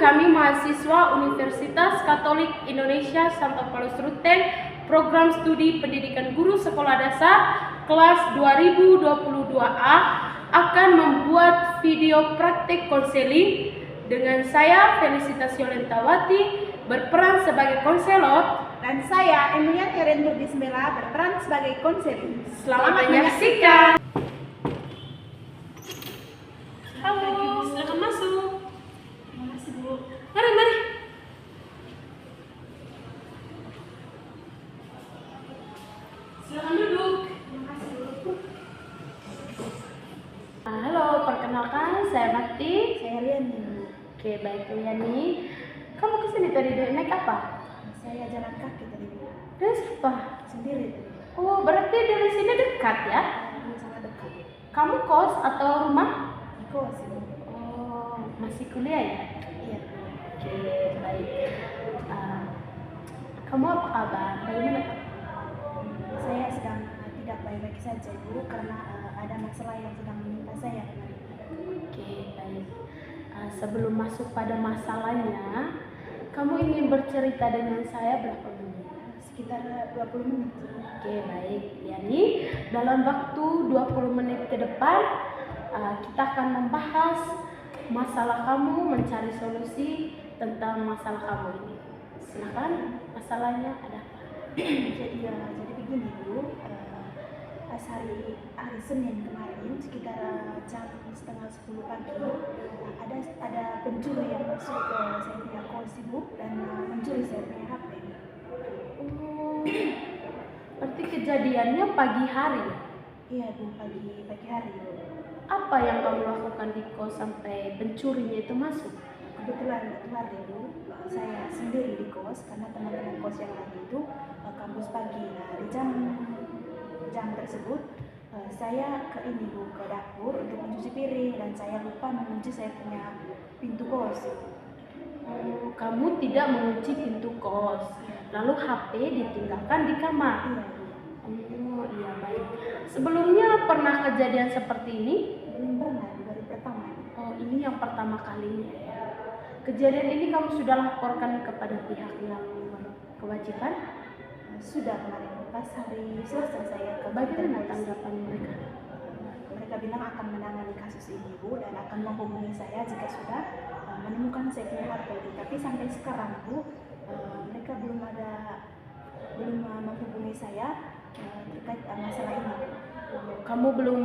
kami mahasiswa Universitas Katolik Indonesia Santo Paulus Ruteng, program studi pendidikan guru sekolah dasar kelas 2022A akan membuat video praktik konseling dengan saya Felicitas Yolentawati berperan sebagai konselor dan saya Emilia Keren Nurdismela berperan sebagai konseling. Selamat menyaksikan. Halo, silakan masuk. Makasih Bu. Mari. Silakan duduk. Makasih Bu. Halo, perkenalkan saya Bakti. Saya Riani Bu. Oke, baik Riani. Kamu kesini tadi naik apa? Saya jalan kaki tadi Bu. Dari siapa? Sendiri tadi. Oh, berarti dari sini dekat ya? Sangat dekat. Kamu kos atau rumah? Di kos Bu. Oh, masih kuliah ya? Iya. Oke, baik. Kamu apa kabar? Bagaimana? Saya sedang tidak baik-baik saja Bu karena ada masalah yang sedang menimpa saya kemarin. Oke, baik. Sebelum masuk pada masalahnya, kamu ingin bercerita dengan saya berapa menit? Sekitar 20 menit. Oke, baik. Yani, dalam waktu 20 menit ke depan, kita akan membahas masalah kamu, mencari solusi tentang masalah kamu ini. Silakan, masalahnya ada apa? jadi begini Bu, pas hari Senin kemarin sekitar jam setengah 10 pagi ada pencuri yang masuk ke saya punya kos Bu dan mencuri saya punya HP. Oh, berarti kejadiannya pagi hari ya? Iya Bu, pagi hari Bu. Apa yang kamu lakukan di kos sampai pencurinya itu masuk? Kebetulan itu hari Bu, saya sendiri di kos karena teman-teman kos yang lain itu kampus pagi. Nah di jam tersebut saya ke ini Bu, ke dapur untuk mencuci piring dan saya lupa mengunci saya punya pintu kos. Oh, kamu tidak mengunci pintu kos, lalu HP ditinggalkan di kamar. Iya Bu. Oh iya, baik. Sebelumnya pernah kejadian seperti ini? Belum pernah Bu, baru pertama. Oh, ini yang pertama kalinya ya. Kejadian ini kamu sudah laporkan kepada pihak yang kewajiban? Sudah kemarin pas hari Selasa saya ke Bagaimana kantor polisi. tanggapan mereka? Mereka bilang akan menangani kasus ini Bu dan akan menghubungi saya jika sudah menemukan saya punya HP. Tapi sampai sekarang Bu, mereka belum menghubungi saya terkait masalah ini. Kamu belum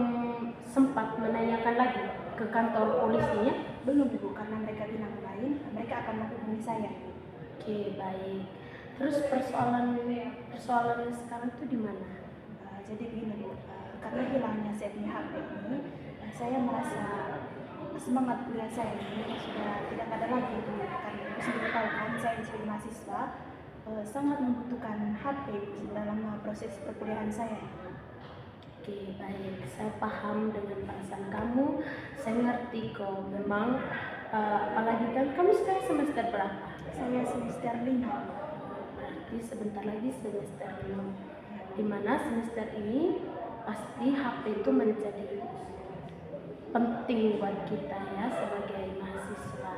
sempat menanyakan lagi ke kantor polisinya? Belum Bu, karena mereka bilang kemarin mereka akan menghubungi saya. Oke, baik. Terus persoalan sekarang itu di mana? Jadi begini Bu, karena hilangnya saya punya HP ini, saya merasa semangat kuliah saya ini sudah tidak ada lagi Bu. Karena ibu sendiri tahu kan saya sebagai mahasiswa sangat membutuhkan HP dalam proses perkuliahan saya. Oke, baik. Saya paham dengan perasaan kamu. Saya ngerti kok. Memang, apalagi kan kamu sekarang semester berapa? Saya semester 5. Berarti sebentar lagi semester 6. Dimana semester ini pasti HP itu menjadi penting buat kita ya sebagai mahasiswa.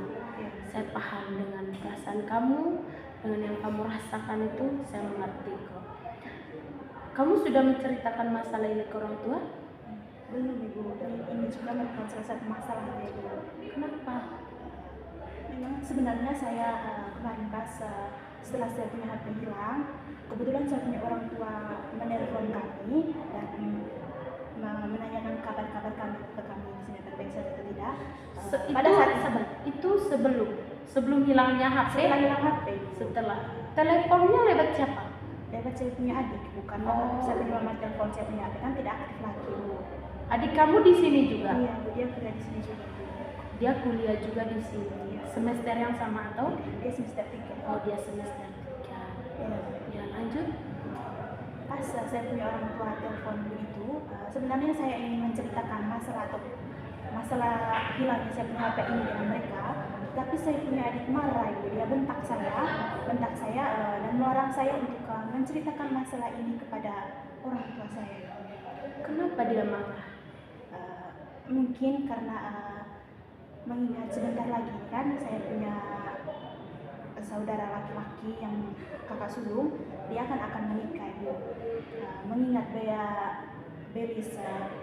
Saya paham dengan perasaan kamu, dengan yang kamu rasakan itu saya mengerti kok. Kamu sudah menceritakan masalah ini ke orang tua? Belum Ibu, dan ini juga merupakan salah satu masalah ya Bu. Kenapa? Memang sebenarnya saya kemarin pas setelah saya punya HP hilang, kebetulan saya punya orang tua menelpon kami dan menanyakan kabar-kabar kami ke kami di sini baik saja atau tidak. Pada saat itu sebelum hilangnya HP. setelah hilang HP, Setelah teleponnya lewat siapa? dapat saya punya adik, bukan saya punya nomor telepon saya punya HP kan tidak aktif lagi Bu. Adik kamu di sini juga? Iya Bu, dia kuliah di sini juga Bu. Dia kuliah juga di sini. Semester yang sama atau? Dia semester 3. Oh, dia semester 3. Iya. Ya, lanjut. Pas saya punya orang tua telepon begitu, sebenarnya saya ingin menceritakan masalah hilangnya saya punya HP ini dengan mereka, tapi saya punya adik marah Ibu, dia bentak saya dan melarang saya untuk menceritakan masalah ini kepada orang tua saya. Kenapa dia marah? Mungkin karena mengingat sebentar lagi kan saya punya saudara laki-laki yang kakak sulung, dia akan menikah Ibu. Mengingat biaya belis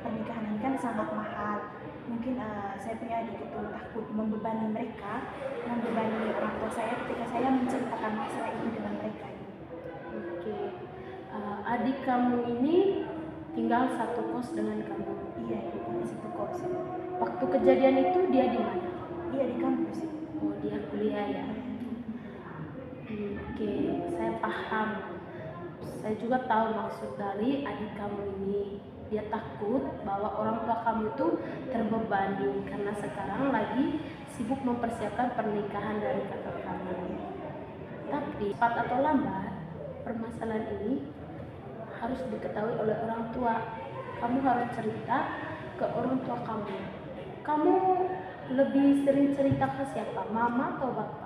pernikahan ini kan sangat mahal. Mungkin saya punya adik itu takut membebani mereka, membebani orang tua saya ketika saya menceritakan masalah ini dengan mereka Ibu. Oke. Adik kamu ini tinggal satu kos dengan kamu. Iya Ibu, di situ kos. Waktu kejadian itu dia di mana? Iya di kampus Ibu. Oh, dia kuliah ya. Oke, saya paham. Saya juga tahu maksud dari adik kamu ini. Dia takut bahwa orang tua kamu itu terbebani karena sekarang lagi sibuk mempersiapkan pernikahan dari kakak kamu. Tapi cepat atau lambat, permasalahan ini harus diketahui oleh orang tua. Kamu harus cerita ke orang tua kamu. Kamu lebih sering cerita ke siapa? Mama atau bapak?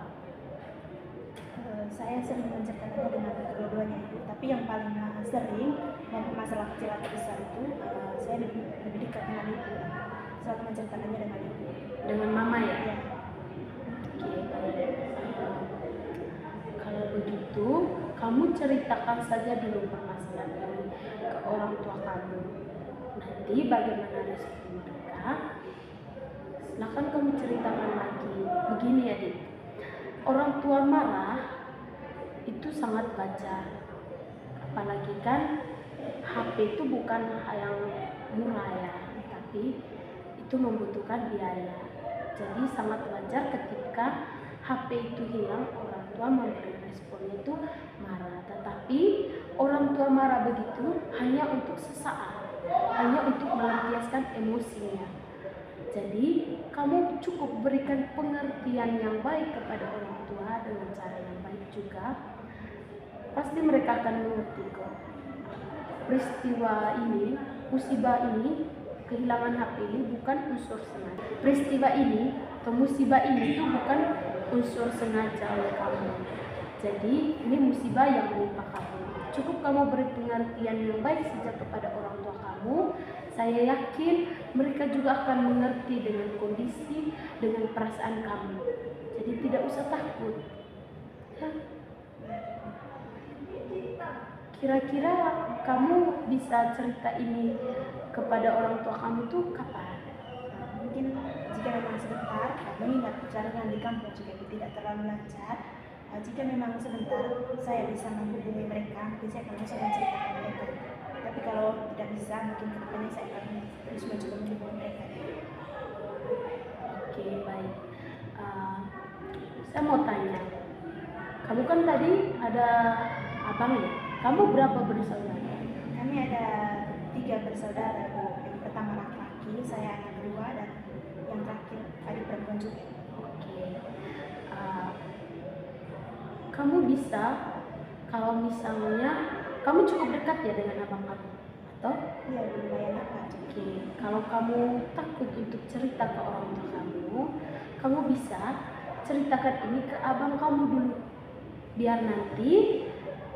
Saya sering menceritakannya dengan kedua-duanya Ibu, tapi yang paling sering dan masalah kecil atau besar itu saya lebih dekat dengan Ibu, selalu menceritakannya dengan Ibu. Dengan mama ya? Ya. Oke, baik. Kalau begitu, kamu ceritakan saja dulu permasalahan ini ke orang tua kamu. Nanti bagaimana respon mereka, silakan kamu ceritakan lagi. Begini adik, orang tua marah itu sangat wajar. Apalagi kan HP itu bukan hal yang murah ya, tapi itu membutuhkan biaya. Jadi sangat wajar ketika HP itu hilang, orang tua memberi responnya itu marah. Tetapi orang tua marah begitu hanya untuk sesaat, hanya untuk melampiaskan emosinya. Jadi kamu cukup berikan pengertian yang baik kepada orang tua dengan cara yang baik juga. Pasti mereka akan mengerti kok. Peristiwa ini, musibah ini, kehilangan HP ini bukan unsur sengaja. Peristiwa ini atau musibah ini itu bukan unsur sengaja oleh kamu. Jadi ini musibah yang menimpa kamu. Cukup kamu beri pengertian yang baik saja kepada orang tua kamu. Saya yakin mereka juga akan mengerti dengan kondisi, dengan perasaan kamu. Jadi tidak usah takut. Ya. Kira-kira kamu bisa cerita ini kepada orang tua kamu tuh kapan? Mungkin jika memang sebentar, mengingat jaringan di kampus juga tidak terlalu lancar. Jika memang sebentar saya bisa menghubungi mereka, mungkin saya akan langsung menceritakan mereka. Tapi kalau tidak bisa, mungkin kedepannya saya akan terus mencoba menghubungi mereka. Oke, baik. Saya mau tanya, kamu kan tadi ada abang ya? Kamu berapa bersaudara? Kami ada 3 bersaudara, Bu. Yang pertama laki-laki, saya anak kedua, dan yang terakhir adik perempuan juga. Oke. Kamu bisa, kalau misalnya kamu cukup dekat ya dengan abang kamu, atau? Iya, lumayan dekat. Oke, kalau kamu takut untuk cerita ke orang tua kamu bisa ceritakan ini ke abang kamu dulu, biar nanti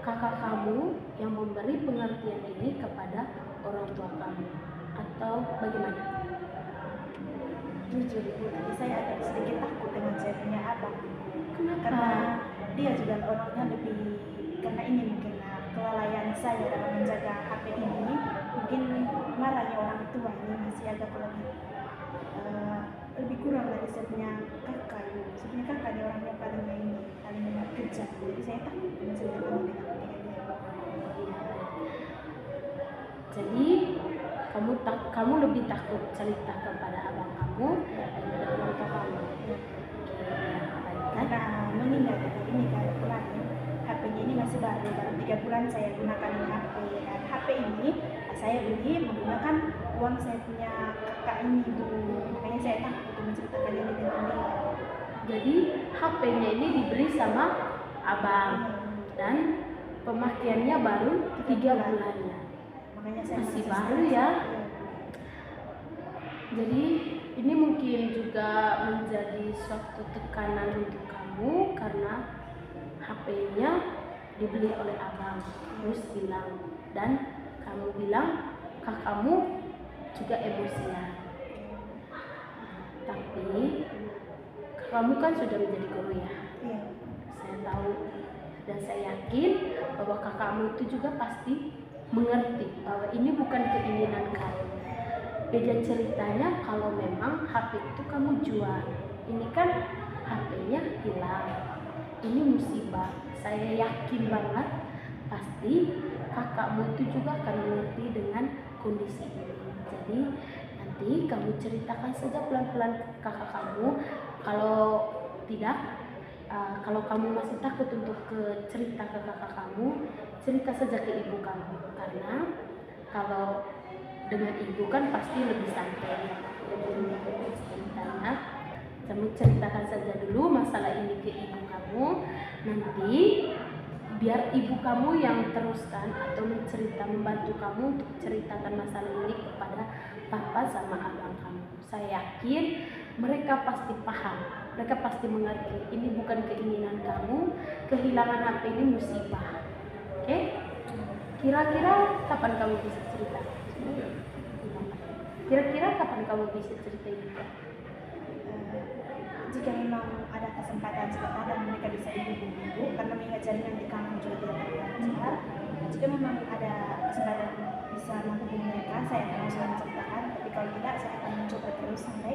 kakak kamu yang memberi pengertian ini kepada orang tua kamu, atau bagaimana? Jujur Ibu, tadi saya agak sedikit takut dengan saya punya abang. Kenapa? Karena dia juga orangnya lebih, karena ini mungkin kelalaian saya dalam menjaga HP ini, mungkin marahnya orang tua ini masih agak lebih kurang dari saya punya kakak Ibu. Saya punya kakak, dia orangnya paling kejam, jadi saya takut menceritakan dengan dia. Jadi kamu lebih takut cerita kepada abang kamu daripada orang tua kamu. Oke, baik. Karena mengingat ini kan kemarin HP-nya ini masih baru 3 bulan saya gunakan HP, dan HP ini saya beli menggunakan uang saya punya kakak ini Bu. Makanya saya takut untuk menceritakan ini dengan dia. Jadi HP-nya ini diberi sama abang dan pemakaiannya baru 3 bulannya. Makanya saya Masih merasa baru stres. ya. Jadi ini mungkin juga menjadi suatu tekanan untuk kamu karena HP-nya dibeli oleh abang, terus hilang, dan kamu bilang kakakmu juga emosian. Tapi kamu kan sudah menjadi guru ya. Iya. Saya tahu dan saya yakin bahwa kakakmu itu juga pasti mengerti bahwa ini bukan keinginan kamu. Beda ceritanya kalau memang HP itu kamu jual. Ini kan HP-nya hilang. Ini musibah. Saya yakin banget pasti kakakmu itu juga akan mengerti dengan kondisi ini. Jadi nanti kamu ceritakan saja pelan-pelan ke kakak kamu. Kalau tidak, kalau kamu masih takut untuk cerita ke kakak kamu, cerita saja ke ibu kamu. Karena kalau dengan ibu kan pasti lebih santai, lebih ceritanya. Kamu ceritakan saja dulu masalah ini ke ibu kamu. Nanti biar ibu kamu yang teruskan atau membantu kamu untuk ceritakan masalah ini kepada papa sama abang kamu. Saya yakin mereka pasti paham, mereka pasti mengerti. Ini bukan keinginan kamu, kehilangan HP ini musibah. Oke? Kira-kira kapan kamu bisa cerita? Kira-kira kapan kamu bisa cerita ini? Jika memang ada kesempatan sebentar dan mereka bisa ibu karena mengingat jaringan di kampung juga tidak lancar. Jika memang ada kesempatan bisa menghubungi mereka, saya akan langsung menceritakan. Tapi kalau tidak, saya akan mencoba terus sampai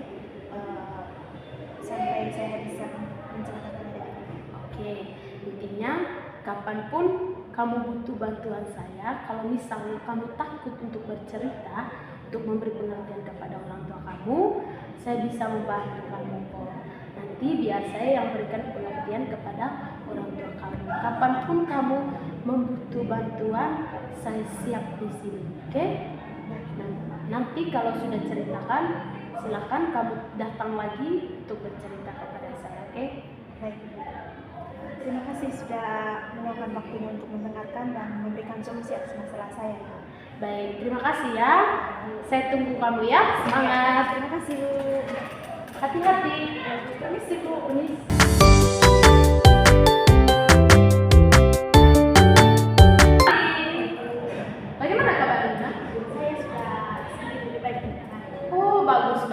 saya bisa menceritakan mereka. Oke, intinya kapanpun kamu butuh bantuan saya, kalau misalnya kamu takut untuk bercerita, untuk memberi pengertian kepada orang tua kamu, saya bisa membantu kamu kok. Nanti biar saya yang berikan pengertian kepada orang tua kamu. Kapanpun kamu membutuh bantuan, saya siap di sini. Oke? Nanti kalau sudah ceritakan, silakan kamu datang lagi untuk bercerita kepada saya. Oke? Baik. Terima kasih sudah meluangkan waktunya untuk mendengarkan dan memberikan solusi atas masalah saya. Baik, terima kasih ya. Saya tunggu kamu ya. Semangat. Terima kasih, Bu. Hati-hati. Permisi, Bu. Bagaimana kabarnya? Saya sudah sedikit lebih baik. Oh, bagus.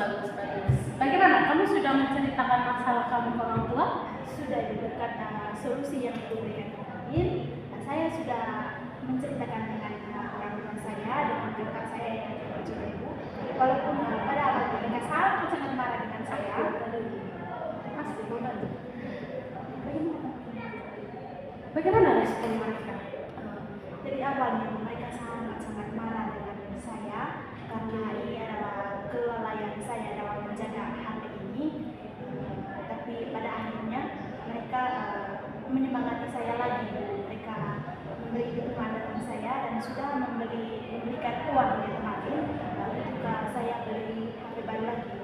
Bagaimana? Kamu sudah menceritakan masalah kamu ke orang tua? Sudah berkat solusi yang diberikan kemarin, saya sudah menceritakan dengan orang tua saya, dengan kakak saya yang ada di Ibu. Walaupun pada awalnya mereka sangat marah dengan saya, Bagaimana respon mereka? dari awalnya mereka sangat marah dengan saya karena ini adalah kelalaian saya dalam menjaga HP ini. Tapi pada akhirnya mereka menyemangati saya lagi. Mereka memberi dukungan dalam saya dan sudah memberikan uang yang kemarin untuk saya beli HP baru lagi.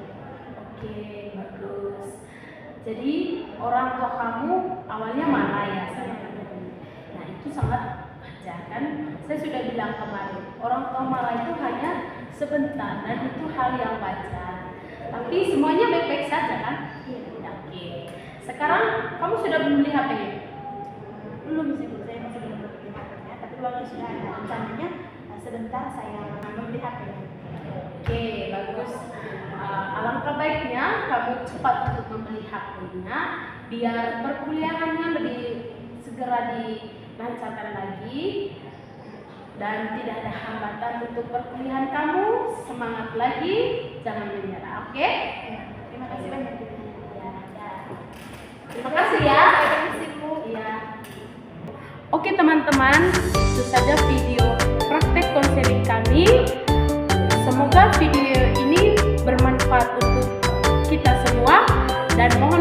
Oke, bagus. Jadi orang tua kamu awalnya marah ya sama kamu. Nah, itu sangat wajar kan? Saya sudah bilang kemarin, orang tua marah itu hanya sebentar dan itu hal yang wajar. Tapi semuanya baik-baik saja kan? Iya. Oke. Sekarang kamu sudah membeli HP? Belum sih, Bu. Saya masih belum membeli HP-nya, tapi uangnya sudah ada. Rencananya sebentar saya membeli HP-nya. Oke, bagus. Alangkah baiknya kamu cepat untuk membeli HP-nya biar perkuliahannya lebih segera dilancarkan lagi dan tidak ada hambatan untuk perkuliahan kamu. Semangat lagi, jangan menyerah, oke? Terima kasih banyak. Terima kasih ya. Iya. Oke teman-teman, itu saja video praktek konseling kami. Semoga video ini bermanfaat untuk kita semua dan mohon